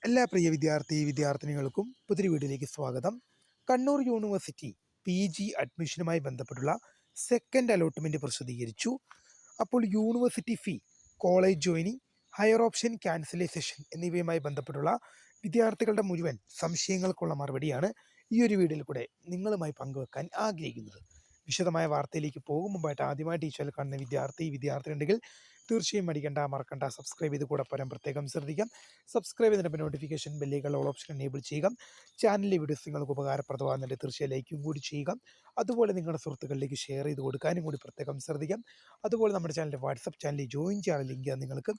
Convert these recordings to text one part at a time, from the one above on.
എല്ലാ പ്രിയ വിദ്യാർത്ഥിനികൾക്കും പുതിയ വീഡിയോയിലേക്ക് സ്വാഗതം. കണ്ണൂർ യൂണിവേഴ്സിറ്റി PG അഡ്മിഷനുമായി ബന്ധപ്പെട്ടുള്ള സെക്കൻഡ് അലോട്ട്മെൻറ്റ് പ്രസിദ്ധീകരിച്ചു. അപ്പോൾ university fee, college joining, higher option cancellation എന്നിവയുമായി ബന്ധപ്പെട്ടുള്ള വിദ്യാർത്ഥികളുടെ മുഴുവൻ സംശയങ്ങൾക്കുള്ള മറുപടിയാണ് ഈ ഒരു വീഡിയോയിൽ കൂടെ നിങ്ങളുമായി പങ്കുവെക്കാൻ ആഗ്രഹിക്കുന്നത്. വിശദമായ വാർത്തയിലേക്ക് പോകും മുമ്പായിട്ട് ആദ്യമായിട്ട് ഈ ചാനൽ കാണുന്ന വിദ്യാർത്ഥി ഉണ്ടെങ്കിൽ തീർച്ചയായും മറക്കണ്ട സബ്സ്ക്രൈബ് ചെയ്ത് കൂടെ പറയാൻ പ്രത്യേകം ശ്രദ്ധിക്കാം. സബ്സ്ക്രൈബ് ചെയ്തിട്ട് നോട്ടിഫിക്കേഷൻ ബെല്ലുകൾ ഓൾ ഓപ്ഷൻ എനേബിൾ ചെയ്യുക. ചാനലിലെ വീഡിയോസ് നിങ്ങൾക്ക് ഉപകാരപ്രദമാകുന്നുണ്ട് തീർച്ചയായും ലൈക്കും കൂടി ചെയ്യുക. അതുപോലെ നിങ്ങളുടെ സുഹൃത്തുക്കളിലേക്ക് ഷെയർ ചെയ്ത് കൊടുക്കാനും കൂടി പ്രത്യേകം ശ്രദ്ധിക്കാം. അതുപോലെ നമ്മുടെ ചാനലിൻ്റെ വാട്സപ്പ് ചാനലിൽ ജോയിൻ ചെയ്യാനുള്ള ലിങ്ക് നിങ്ങൾക്ക്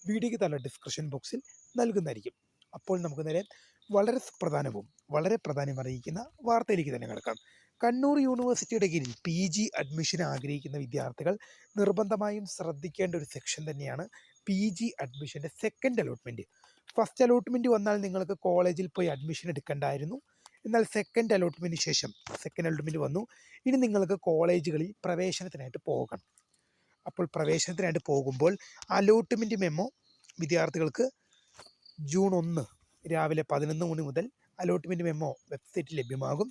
വീഡിയോയ്ക്ക് തല ഡിസ്ക്രിപ്ഷൻ ബോക്സിൽ നൽകുന്നതായിരിക്കും. അപ്പോൾ നമുക്ക് നേരെ വളരെ സുപ്രധാനവും വളരെ പ്രാധാന്യം അറിയിക്കുന്ന വാർത്തയിലേക്ക് തന്നെ കിടക്കാം. കണ്ണൂർ യൂണിവേഴ്സിറ്റിയുടെ കീഴിൽ PG അഡ്മിഷൻ ആഗ്രഹിക്കുന്ന വിദ്യാർത്ഥികൾ നിർബന്ധമായും ശ്രദ്ധിക്കേണ്ട ഒരു സെക്ഷൻ തന്നെയാണ് PG അഡ്മിഷൻ്റെ സെക്കൻഡ് അലോട്ട്മെൻറ്റ്. ഫസ്റ്റ് അലോട്ട്മെൻറ്റ് വന്നാൽ നിങ്ങൾക്ക് കോളേജിൽ പോയി അഡ്മിഷൻ എടുക്കേണ്ടായിരുന്നു. എന്നാൽ സെക്കൻഡ് അലോട്ട്മെൻറ്റ് വന്നു. ഇനി നിങ്ങൾക്ക് കോളേജുകളിൽ പ്രവേശനത്തിനായിട്ട് പോകണം. അപ്പോൾ പ്രവേശനത്തിനായിട്ട് പോകുമ്പോൾ അലോട്ട്മെൻറ്റ് മെമ്മോ വിദ്യാർത്ഥികൾക്ക് ജൂൺ 1 രാവിലെ 11 മണി മുതൽ അലോട്ട്മെൻറ്റ് മെമ്മോ വെബ്സൈറ്റിൽ ലഭ്യമാകും.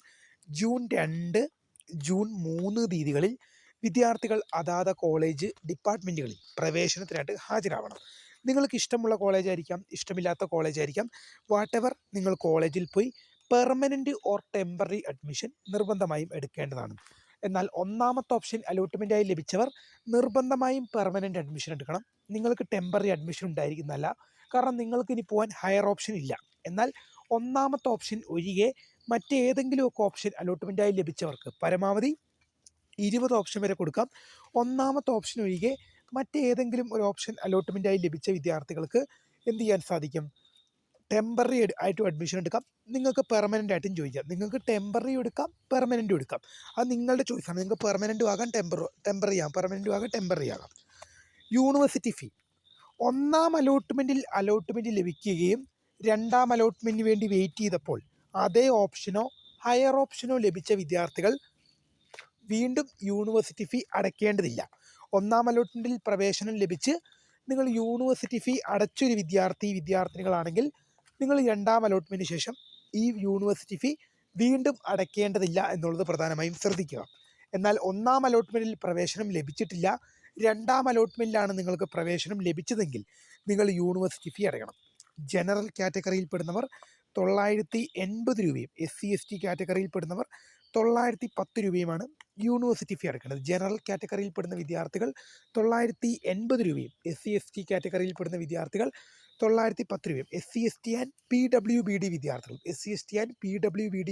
ജൂൺ 2, ജൂൺ 3 തീയതികളിൽ വിദ്യാർത്ഥികൾ അതാത് കോളേജ് ഡിപ്പാർട്ട്മെൻറ്റുകളിൽ പ്രവേശനത്തിനായിട്ട് ഹാജരാവണം. നിങ്ങൾക്ക് ഇഷ്ടമുള്ള കോളേജായിരിക്കാം, ഇഷ്ടമില്ലാത്ത കോളേജായിരിക്കാം, വാട്ടെവർ നിങ്ങൾ കോളേജിൽ പോയി പെർമനൻറ്റ് ഓർ ടെമ്പററി അഡ്മിഷൻ നിർബന്ധമായും എടുക്കേണ്ടതാണ്. എന്നാൽ ഒന്നാമത്തെ ഓപ്ഷൻ അലോട്ട്മെൻറ്റായി ലഭിച്ചവർ നിർബന്ധമായും പെർമനൻറ്റ് അഡ്മിഷൻ എടുക്കണം. നിങ്ങൾക്ക് ടെമ്പററി അഡ്മിഷൻ ഉണ്ടായിരിക്കുന്നതല്ല, കാരണം നിങ്ങൾക്ക് ഇനി പോകാൻ ഹയർ ഓപ്ഷൻ ഇല്ല. എന്നാൽ ഒന്നാമത്തെ ഓപ്ഷൻ ഒഴികെ മറ്റേതെങ്കിലുമൊക്കെ ഓപ്ഷൻ അലോട്ട്മെൻറ്റായി ലഭിച്ചവർക്ക് പരമാവധി 20 ഓപ്ഷൻ വരെ കൊടുക്കാം. ഒന്നാമത്തെ ഓപ്ഷൻ ഒഴികെ മറ്റേതെങ്കിലും ഒരു ഓപ്ഷൻ അലോട്ട്മെൻറ്റായി ലഭിച്ച വിദ്യാർത്ഥികൾക്ക് എന്ത് ചെയ്യാൻ സാധിക്കും? ടെമ്പററി ആയിട്ടും അഡ്മിഷൻ എടുക്കാം. നിങ്ങൾക്ക് പെർമനൻ്റ് ആയിട്ടും ചോദിക്കാം. നിങ്ങൾക്ക് ടെമ്പററി എടുക്കാം, പെർമനൻറ്റും എടുക്കാം. അത് നിങ്ങളുടെ ചോയ്സാണ്. നിങ്ങൾക്ക് പെർമനൻറ്റും ആകാം, ടെമ്പററി ആകാം, പെർമനൻറ്റും ആകാം, ടെമ്പററി ആകാം. യൂണിവേഴ്സിറ്റി ഫീ, ഒന്നാം അലോട്ട്മെൻറ്റ് ലഭിക്കുകയും രണ്ടാം അലോട്ട്മെൻറ്റിന് വേണ്ടി വെയിറ്റ് ചെയ്തപ്പോൾ അതേ ഓപ്ഷനോ ഹയർ ഓപ്ഷനോ ലഭിച്ച വിദ്യാർത്ഥികൾ വീണ്ടും യൂണിവേഴ്സിറ്റി ഫീ അടയ്ക്കേണ്ടതില്ല. ഒന്നാം അലോട്ട്മെൻറ്റിൽ പ്രവേശനം ലഭിച്ച് നിങ്ങൾ യൂണിവേഴ്സിറ്റി ഫീ അടച്ചൊരു വിദ്യാർത്ഥിനികളാണെങ്കിൽ നിങ്ങൾ രണ്ടാം അലോട്ട്മെൻറ്റിന് ശേഷം ഈ യൂണിവേഴ്സിറ്റി ഫീ വീണ്ടും അടയ്ക്കേണ്ടതില്ല എന്നുള്ളത് പ്രധാനമായും ശ്രദ്ധിക്കുക. എന്നാൽ ഒന്നാം അലോട്ട്മെൻറ്റിൽ പ്രവേശനം ലഭിച്ചിട്ടില്ല, രണ്ടാം അലോട്ട്മെൻറ്റിലാണ് നിങ്ങൾക്ക് പ്രവേശനം ലഭിച്ചതെങ്കിൽ നിങ്ങൾ യൂണിവേഴ്സിറ്റി ഫീ അടയ്ക്കണം. ജനറൽ കാറ്റഗറിയിൽപ്പെടുന്നവർ 980 രൂപയും SC/ST കാറ്റഗറിയിൽപ്പെടുന്നവർ 910 രൂപയും യൂണിവേഴ്സിറ്റി ഫീ അടയ്ക്കേണ്ടത്. ജനറൽ കാറ്റഗറിയിൽപ്പെടുന്ന വിദ്യാർത്ഥികൾ 980 രൂപയും SC/ST കാറ്റഗറിയിൽപ്പെടുന്ന വിദ്യാർത്ഥികൾ 910 രൂപയും SC/ST ആൻഡ് PWBD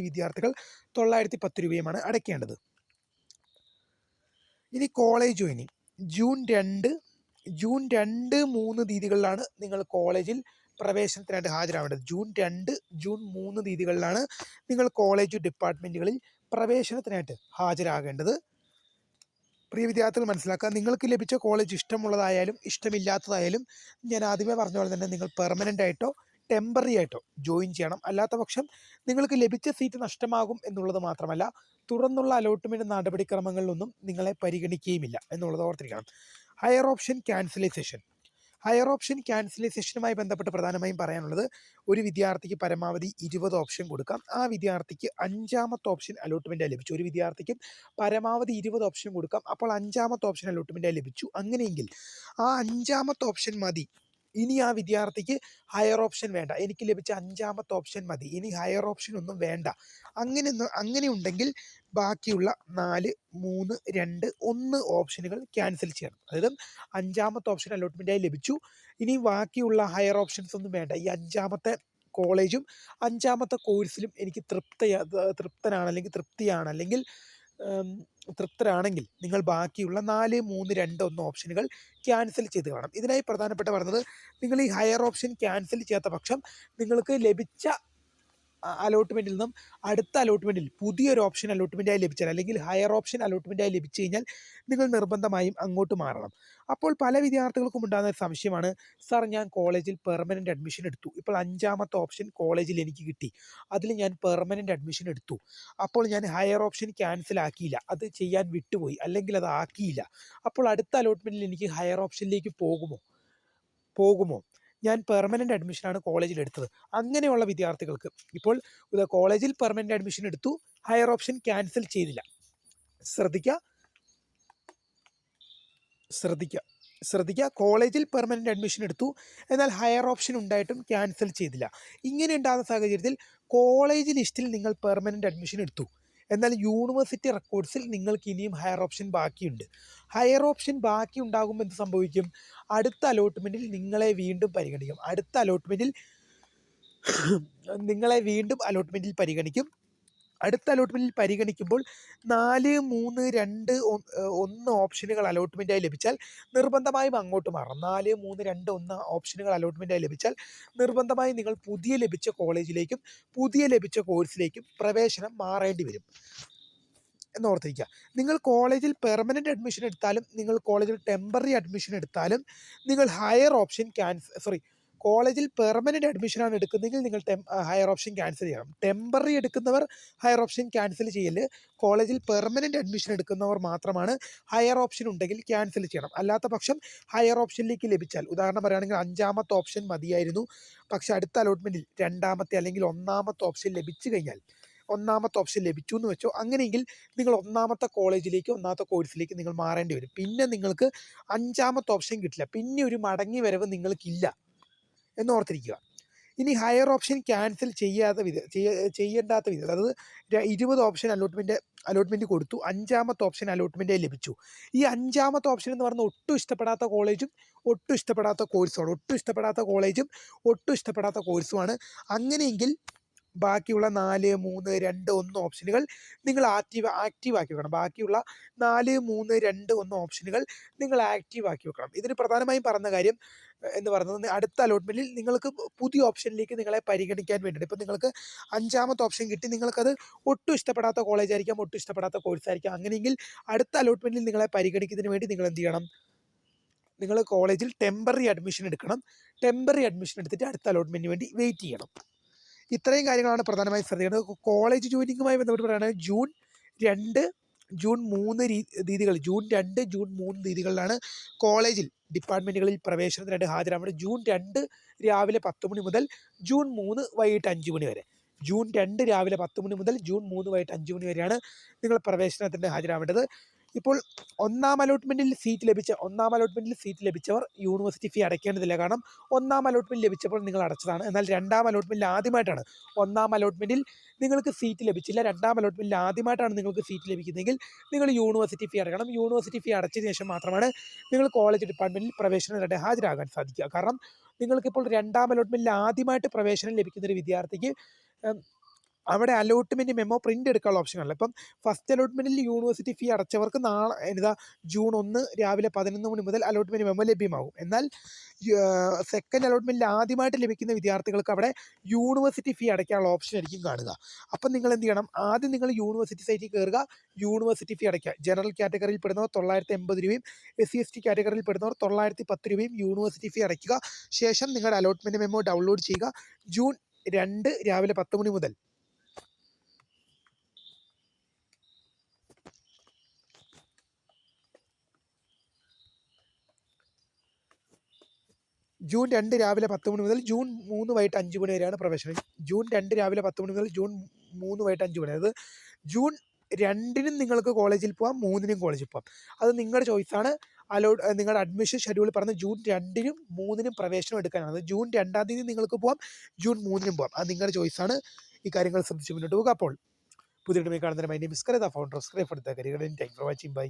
വിദ്യാർത്ഥികൾ 910 രൂപയുമാണ് അടയ്ക്കേണ്ടത്. ഇനി കോളേജ് ജോയിനിങ് ജൂൺ 2, 3 തീയതികളിലാണ് നിങ്ങൾ കോളേജിൽ പ്രവേശനത്തിനായിട്ട് ഹാജരാവേണ്ടത്. ജൂൺ 2, ജൂൺ 3 തീയതികളിലാണ് നിങ്ങൾ കോളേജ് ഡിപ്പാർട്ട്മെൻറ്റുകളിൽ പ്രവേശനത്തിനായിട്ട് ഹാജരാകേണ്ടത്. പ്രിയ വിദ്യാർത്ഥികൾ മനസ്സിലാക്കുക, നിങ്ങൾക്ക് ലഭിച്ച കോളേജ് ഇഷ്ടമുള്ളതായാലും ഇഷ്ടമില്ലാത്തതായാലും ഞാൻ ആദ്യമേ പറഞ്ഞ പോലെ തന്നെ നിങ്ങൾ പെർമനൻ്റ് ആയിട്ടോ ടെമ്പററി ആയിട്ടോ ജോയിൻ ചെയ്യണം. അല്ലാത്ത പക്ഷം നിങ്ങൾക്ക് ലഭിച്ച സീറ്റ് നഷ്ടമാകും എന്നുള്ളത് മാത്രമല്ല, തുടർന്നുള്ള അലോട്ട്മെൻറ്റ് നടപടിക്രമങ്ങളിലൊന്നും നിങ്ങളെ പരിഗണിക്കുകയുമില്ല എന്നുള്ളത് ഓർത്തിരിക്കണം. ഹയർ ഓപ്ഷൻ ക്യാൻസലൈസേഷനുമായി ബന്ധപ്പെട്ട് പ്രധാനമായും പറയാനുള്ളത്, ഒരു വിദ്യാർത്ഥിക്ക് പരമാവധി 20 ഓപ്ഷൻ കൊടുക്കാം. ആ വിദ്യാർത്ഥിക്ക് 5ാമത്തെ ഓപ്ഷൻ അലോട്ട്മെൻറ്റായി ലഭിച്ചു. ഒരു വിദ്യാർത്ഥിക്ക് പരമാവധി 20 ഓപ്ഷൻ കൊടുക്കാം. അപ്പോൾ 5ാമത്തെ ഓപ്ഷൻ അലോട്ട്മെൻറ്റായി ലഭിച്ചു. അങ്ങനെയെങ്കിൽ ആ 5ാമത്തെ ഓപ്ഷൻ മതി. ഇനി ആ വിദ്യാർത്ഥിക്ക് ഹയർ ഓപ്ഷൻ വേണ്ട, എനിക്ക് ലഭിച്ച 5ാമത്തെ ഓപ്ഷൻ മതി, ഇനി ഹയർ ഓപ്ഷൻ ഒന്നും വേണ്ട. അങ്ങനെ ഉണ്ടെങ്കിൽ ബാക്കിയുള്ള 4, 3, 2, 1 ഓപ്ഷനുകൾ ക്യാൻസൽ ചെയ്യണം. അതായത് 5ാമത്തെ ഓപ്ഷൻ അലോട്ട്മെൻറ്റായി ലഭിച്ചു, ഇനി ബാക്കിയുള്ള ഹയർ ഓപ്ഷൻസ് ഒന്നും വേണ്ട. ഈ 5ാമത്തെ കോളേജും 5ാമത്തെ കോഴ്സിലും എനിക്ക് തൃപ്തരാണെങ്കിൽ നിങ്ങൾ ബാക്കിയുള്ള 4, 3, 2, 1 ഓപ്ഷനുകൾ ക്യാൻസൽ ചെയ്ത് കാണാം. ഇതിനായി പ്രധാനപ്പെട്ട പറഞ്ഞത്, നിങ്ങൾ ഈ ഹയർ ഓപ്ഷൻ ക്യാൻസൽ ചെയ്യാത്ത പക്ഷം നിങ്ങൾക്ക് ലഭിച്ച അലോട്ട്മെൻറ്റിൽ നിന്നും അടുത്ത അലോട്ട്മെൻറ്റിൽ പുതിയൊരു ഓപ്ഷൻ അലോട്ട്മെൻറ്റായി ലഭിച്ചാൽ, അല്ലെങ്കിൽ ഹയർ ഓപ്ഷൻ അലോട്ട്മെൻറ്റായി ലഭിച്ചു കഴിഞ്ഞാൽ നിങ്ങൾ നിർബന്ധമായും അങ്ങോട്ട് മാറണം. അപ്പോൾ പല വിദ്യാർത്ഥികൾക്കും ഉണ്ടാകുന്ന ഒരു സംശയമാണ്, സാർ ഞാൻ കോളേജിൽ പെർമനൻറ്റ് അഡ്മിഷൻ എടുത്തു, ഇപ്പോൾ 5ാമത്തെ ഓപ്ഷൻ കോളേജിൽ എനിക്ക് കിട്ടി, അതിൽ ഞാൻ പെർമനൻറ്റ് അഡ്മിഷൻ എടുത്തു, അപ്പോൾ ഞാൻ ഹയർ ഓപ്ഷൻ ക്യാൻസൽ ആക്കിയില്ല, അത് ചെയ്യാൻ വിട്ടുപോയി, അല്ലെങ്കിൽ അത് ആക്കിയില്ല, അപ്പോൾ അടുത്ത അലോട്ട്മെൻറ്റിൽ എനിക്ക് ഹയർ ഓപ്ഷനിലേക്ക് പോകുമോ? ഞാൻ പെർമനൻ്റ് അഡ്മിഷനാണ് കോളേജിൽ എടുത്തത്. അങ്ങനെയുള്ള വിദ്യാർത്ഥികൾക്ക് ഇപ്പോൾ കോളേജിൽ പെർമനൻ്റ് അഡ്മിഷൻ എടുത്തു, ഹയർ ഓപ്ഷൻ ക്യാൻസൽ ചെയ്തില്ല. ശ്രദ്ധിക്കുക ശ്രദ്ധിക്കുക ശ്രദ്ധിക്കുക കോളേജിൽ പെർമനൻ്റ് അഡ്മിഷൻ എടുത്തു, എന്നാൽ ഹയർ ഓപ്ഷൻ ഉണ്ടായിട്ടും ക്യാൻസൽ ചെയ്തില്ല. ഇങ്ങനെ ഉണ്ടാകുന്ന സാഹചര്യത്തിൽ കോളേജ് ലിസ്റ്റിൽ നിങ്ങൾ പെർമനൻ്റ് അഡ്മിഷൻ എടുത്തു, എന്നാൽ യൂണിവേഴ്സിറ്റി റെക്കോർഡ്സിൽ നിങ്ങൾക്ക് ഇനിയും ഹയർ ഓപ്ഷൻ ബാക്കിയുണ്ട്. ഹയർ ഓപ്ഷൻ ബാക്കി ഉണ്ടാകുമ്പോൾ എന്ത് സംഭവിക്കും? അടുത്ത അലോട്ട്മെൻറ്റിൽ നിങ്ങളെ വീണ്ടും പരിഗണിക്കും. അടുത്ത അലോട്ട്മെൻറ്റിൽ നിങ്ങളെ വീണ്ടും അലോട്ട്മെൻറ്റിൽ പരിഗണിക്കും. അടുത്ത അലോട്ട്മെൻറ്റിൽ പരിഗണിക്കുമ്പോൾ 4, 3, 2, 1 ഓപ്ഷനുകൾ അലോട്ട്മെൻറ്റായി ലഭിച്ചാൽ നിർബന്ധമായും അങ്ങോട്ട് മാറണം. 4, 3, 2, 1 ഓപ്ഷനുകൾ അലോട്ട്മെൻറ്റായി ലഭിച്ചാൽ നിർബന്ധമായും നിങ്ങൾ പുതിയ ലഭിച്ച കോളേജിലേക്കും പുതിയ ലഭിച്ച കോഴ്സിലേക്കും പ്രവേശനം മാറേണ്ടി വരും എന്നോർത്തിരിക്കുക. നിങ്ങൾ കോളേജിൽ പെർമനൻ്റ് അഡ്മിഷൻ എടുത്താലും നിങ്ങൾ കോളേജിൽ ടെമ്പററി അഡ്മിഷൻ എടുത്താലും നിങ്ങൾ ഹയർ ഓപ്ഷൻ കോളേജിൽ പെർമനൻ്റ് അഡ്മിഷനാണ് എടുക്കുന്നതെങ്കിൽ നിങ്ങൾ ഹയർ ഓപ്ഷൻ ക്യാൻസൽ ചെയ്യണം. ടെമ്പററി എടുക്കുന്നവർ ഹയർ ഓപ്ഷൻ ക്യാൻസൽ ചെയ്യൽ. കോളേജിൽ പെർമനൻ്റ് അഡ്മിഷൻ എടുക്കുന്നവർ മാത്രമാണ് ഹയർ ഓപ്ഷൻ ഉണ്ടെങ്കിൽ ക്യാൻസൽ ചെയ്യണം. അല്ലാത്ത പക്ഷം ഹയർ ഓപ്ഷനിലേക്ക് ലഭിച്ചാൽ, ഉദാഹരണം പറയുകയാണെങ്കിൽ 5ാമത്തെ ഓപ്ഷൻ മതിയായിരുന്നു, പക്ഷെ അടുത്ത അലോട്ട്മെൻറ്റിൽ 2ാമത്തെ അല്ലെങ്കിൽ 1ാമത്തെ ഓപ്ഷൻ ലഭിച്ചു കഴിഞ്ഞാൽ, 1ാമത്തെ ഓപ്ഷൻ ലഭിച്ചു എന്ന് വെച്ചോ, അങ്ങനെയെങ്കിൽ നിങ്ങൾ 1ാമത്തെ കോളേജിലേക്ക് 1ാമത്തെ കോഴ്സിലേക്ക് നിങ്ങൾ മാറേണ്ടി വരും. പിന്നെ നിങ്ങൾക്ക് 5ാമത്തെ ഓപ്ഷൻ കിട്ടില്ല. പിന്നെ ഒരു മടങ്ങി വരവ് നിങ്ങൾക്കില്ല എന്നോർത്തിരിക്കുക. ഇനി ഹയർ ഓപ്ഷൻ ക്യാൻസൽ ചെയ്യേണ്ടാത്ത വിധം, അതായത് 20 ഓപ്ഷൻ അലോട്ട്മെൻറ്റ് കൊടുത്തു, 5ാമത്തെ ഓപ്ഷൻ അലോട്ട്മെൻറ്റായി ലഭിച്ചു. ഈ 5ാമത്തെ ഓപ്ഷൻ എന്ന് പറയുന്നത് ഒട്ടും ഇഷ്ടപ്പെടാത്ത കോളേജും ഒട്ടും ഇഷ്ടപ്പെടാത്ത കോഴ്സുമാണ്. ഒട്ടും ഇഷ്ടപ്പെടാത്ത കോളേജും ഒട്ടും ഇഷ്ടപ്പെടാത്ത കോഴ്സുമാണ്. അങ്ങനെയെങ്കിൽ ബാക്കിയുള്ള 4, 3, 2, 1 ഓപ്ഷനുകൾ നിങ്ങൾ ആക്റ്റീവ് ആക്കി വെക്കണം. ബാക്കിയുള്ള 4, 3, 2, 1 ഓപ്ഷനുകൾ നിങ്ങൾ ആക്റ്റീവ് ആക്കി വെക്കണം. ഇതിന് പ്രധാനമായും പറഞ്ഞ കാര്യം എന്ന് പറയുന്നത്, അടുത്ത അലോട്ട്മെൻറ്റിൽ നിങ്ങൾക്ക് പുതിയ ഓപ്ഷനിലേക്ക് നിങ്ങളെ പരിഗണിക്കാൻ വേണ്ടിയിട്ട്. ഇപ്പോൾ നിങ്ങൾക്ക് 5ാമത്തെ ഓപ്ഷൻ കിട്ടി, നിങ്ങൾക്കത് ഒട്ടും ഇഷ്ടപ്പെടാത്ത കോളേജായിരിക്കാം, ഒട്ടും ഇഷ്ടപ്പെടാത്ത കോഴ്സായിരിക്കാം. അങ്ങനെയെങ്കിൽ അടുത്ത അലോട്ട്മെൻറ്റിൽ നിങ്ങളെ പരിഗണിക്കുന്നതിന് വേണ്ടി നിങ്ങൾ എന്ത് ചെയ്യണം? നിങ്ങൾ കോളേജിൽ ടെമ്പററി അഡ്മിഷൻ എടുക്കണം. ടെമ്പററി അഡ്മിഷൻ എടുത്തിട്ട് അടുത്ത അലോട്ട്മെൻറ്റിന് വേണ്ടി വെയിറ്റ് ചെയ്യണം. ഇത്രയും കാര്യങ്ങളാണ് പ്രധാനമായും ശ്രദ്ധിക്കേണ്ടത്. കോളേജ് ജോയിനിങ്ങുമായി ബന്ധപ്പെട്ട് പറയുകയാണെങ്കിൽ ജൂൺ 2, ജൂൺ 3 തീയതികൾ, ജൂൺ 2, ജൂൺ 3 തീയതികളിലാണ് കോളേജിൽ ഡിപ്പാർട്ട്മെൻറ്റുകളിൽ പ്രവേശനത്തിനായിട്ട് ഹാജരാവേണ്ടത്. ജൂൺ 2 രാവിലെ 10 മണി മുതൽ ജൂൺ 3 വൈകിട്ട് 5 മണി വരെ. ജൂൺ 2 രാവിലെ 10 മണി മുതൽ ജൂൺ 3 വൈകിട്ട് 5 മണി വരെയാണ് നിങ്ങൾ പ്രവേശനത്തിന് ഹാജരാവേണ്ടത്. ഇപ്പോൾ ഒന്നാം അലോട്ട്മെൻറ്റിൽ സീറ്റ് ലഭിച്ചവർ യൂണിവേഴ്സിറ്റി ഫീ അടയ്ക്കേണ്ടതില്ല. കാരണം ഒന്നാം അലോട്ട്മെൻറ്റ് ലഭിച്ചപ്പോൾ നിങ്ങൾ അടച്ചതാണ്. എന്നാൽ 2ാം അലോട്ട്മെൻറ്റിൽ ആദ്യമായിട്ടാണ്, ഒന്നാം അലോട്ട്മെൻറ്റിൽ നിങ്ങൾക്ക് സീറ്റ് ലഭിച്ചില്ല, 2ാം അലോട്ട്മെൻറ്റിൽ ആദ്യമായിട്ടാണ് നിങ്ങൾക്ക് സീറ്റ് ലഭിക്കുന്നതെങ്കിൽ നിങ്ങൾ യൂണിവേഴ്സിറ്റി ഫീ അടക്കണം. യൂണിവേഴ്സിറ്റി ഫീ അടച്ചതിന് ശേഷം മാത്രമാണ് നിങ്ങൾ കോളേജ് ഡിപ്പാർട്ട്മെൻറ്റിൽ പ്രവേശനത്തിനായിട്ട് ഹാജരാകാൻ സാധിക്കുക. കാരണം നിങ്ങൾക്കിപ്പോൾ 2ാം അലോട്ട്മെൻറ്റിൽ ആദ്യമായിട്ട് പ്രവേശനം ലഭിക്കുന്നൊരു വിദ്യാർത്ഥിക്ക് അവിടെ അലോട്ട്മെൻറ്റ് മെമ്മോ പ്രിൻ്റ് എടുക്കാനുള്ള ഓപ്ഷനാണ്. ഇപ്പം ഫസ്റ്റ് അലോട്ട്മെൻറ്റിൽ യൂണിവേഴ്സിറ്റി ഫീ അടച്ചവർക്ക് ജൂൺ 1 രാവിലെ 11 മണി മുതൽ അലോട്ട്മെൻറ്റ് മെമ്മോ ലഭ്യമാകും. എന്നാൽ സെക്കൻഡ് അലോട്ട്മെൻറ്റിൽ ആദ്യമായിട്ട് ലഭിക്കുന്ന വിദ്യാർത്ഥികൾക്ക് അവിടെ യൂണിവേഴ്സിറ്റി ഫീ അടയ്ക്കാനുള്ള ഓപ്ഷൻ ആയിരിക്കും കാണുക. അപ്പം നിങ്ങൾ എന്ത് ചെയ്യണം? ആദ്യം നിങ്ങൾ യൂണിവേഴ്സിറ്റി സൈറ്റിൽ കയറുക, യൂണിവേഴ്സിറ്റി ഫീ അടയ്ക്കുക. ജനറൽ കാറ്റഗറിയിൽ പെടുന്നവർ 980 രൂപയും SC/ST കാറ്റഗറിയിൽ പെടുന്നവർ 910 രൂപയും യൂണിവേഴ്സിറ്റി ഫീ അടയ്ക്കുക. ശേഷം നിങ്ങളുടെ അലോട്ട്മെൻറ്റ് മെമ്മോ ഡൗൺലോഡ് ചെയ്യുക. ജൂൺ 2 രാവിലെ 10 മണി മുതൽ ജൂൺ 2 രാവിലെ 10 മണി മുതൽ ജൂൺ 3 വൈകിട്ട് 5 മണി വരെയാണ് പ്രവേശനം. ജൂൺ 2 രാവിലെ 10 മണി മുതൽ ജൂൺ 3 വൈകിട്ട് 5 മണി, അതായത് ജൂൺ 2-നും നിങ്ങൾക്ക് കോളേജിൽ പോകാം, 3-നും കോളേജിൽ പോകാം. അത് നിങ്ങളുടെ ചോയ്സാണ്. നിങ്ങളുടെ അഡ്മിഷൻ ഷെഡ്യൂൾ പറഞ്ഞ് ജൂൺ 2-നും 3-നും പ്രവേശനം എടുക്കാനാണ്. അത് ജൂൺ 2-ാം തീയതി നിങ്ങൾക്ക് പോകാം, ജൂൺ 3-നും പോകാം. അത് നിങ്ങളുടെ ചോയ്സാണ്. ഈ കാര്യങ്ങൾ ശ്രദ്ധിച്ച് മുന്നോട്ട് പോകുക. അപ്പോൾ പുതിയ കാണുന്നതിന് my name is Karitha, founder of scribe for the career. Thank for watching. By.